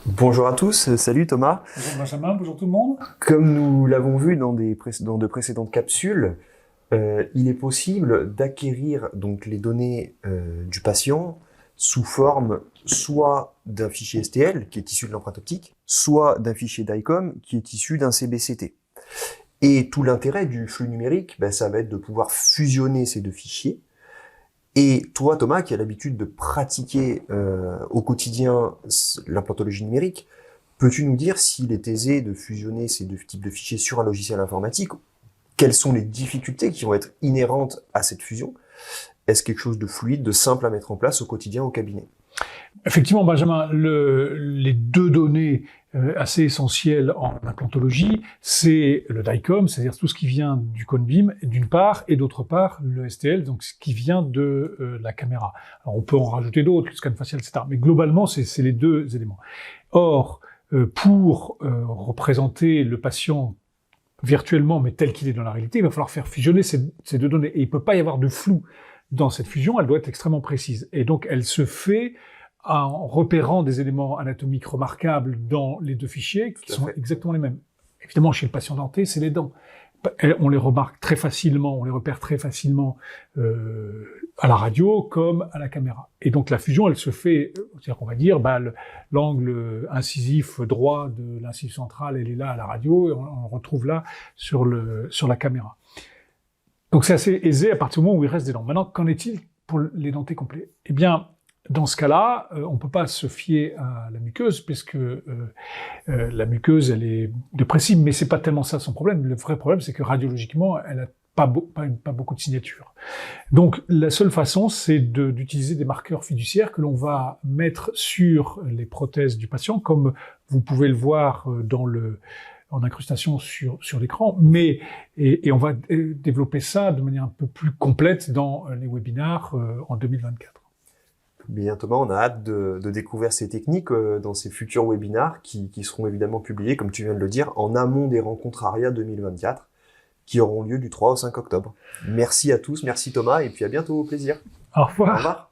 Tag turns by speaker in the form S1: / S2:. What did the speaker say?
S1: Bonjour à tous, salut Thomas.
S2: Bonjour Benjamin, bonjour tout le monde.
S1: Comme nous l'avons vu dans de précédentes capsules, il est possible d'acquérir donc les données du patient sous forme soit d'un fichier STL qui est issu de l'empreinte optique, soit d'un fichier DICOM qui est issu d'un CBCT. Et tout l'intérêt du flux numérique, ça va être de pouvoir fusionner ces deux fichiers. Et toi, Thomas, qui a l'habitude de pratiquer au quotidien l'implantologie numérique, peux-tu nous dire s'il est aisé de fusionner ces deux types de fichiers sur un logiciel informatique? Quelles sont les difficultés qui vont être inhérentes à cette fusion? Est-ce quelque chose de fluide, de simple à mettre en place au quotidien au cabinet?
S2: Effectivement, Benjamin, les deux données assez essentielles en implantologie, c'est le DICOM, c'est-à-dire tout ce qui vient du cone-beam, d'une part, et d'autre part, le STL, donc ce qui vient de la caméra. Alors on peut en rajouter d'autres, le scan facial, etc. Mais globalement, c'est les deux éléments. Or, pour représenter le patient virtuellement, mais tel qu'il est dans la réalité, il va falloir faire fusionner ces deux données. Et il ne peut pas y avoir de flou dans cette fusion, elle doit être extrêmement précise. Et donc, elle se fait en repérant des éléments anatomiques remarquables dans les deux fichiers, qui sont exactement les mêmes. Évidemment, chez le patient denté, c'est les dents. On les remarque très facilement, on les repère très facilement à la radio comme à la caméra. Et donc la fusion, elle se fait, c'est-à-dire qu'on va dire, l'angle incisif droit de l'incisif central, elle est là à la radio, et on le retrouve là sur la caméra. Donc c'est assez aisé à partir du moment où il reste des dents. Maintenant, qu'en est-il pour les dentés complets? Eh bien, dans ce cas-là, on peut pas se fier à la muqueuse, puisque la muqueuse, elle est dépressive, mais c'est pas tellement ça son problème. Le vrai problème, c'est que radiologiquement, elle a pas beaucoup de signatures. Donc, la seule façon, c'est d'utiliser des marqueurs fiduciaires que l'on va mettre sur les prothèses du patient, comme vous pouvez le voir en incrustation sur l'écran, et on va développer ça de manière un peu plus complète dans les webinars en 2024.
S1: Bien Thomas, on a hâte de découvrir ces techniques dans ces futurs webinars qui seront évidemment publiés, comme tu viens de le dire, en amont des rencontres ARIA 2024, qui auront lieu du 3 au 5 octobre. Merci à tous, merci Thomas, et puis à bientôt, au plaisir.
S2: Au revoir.
S1: Au revoir.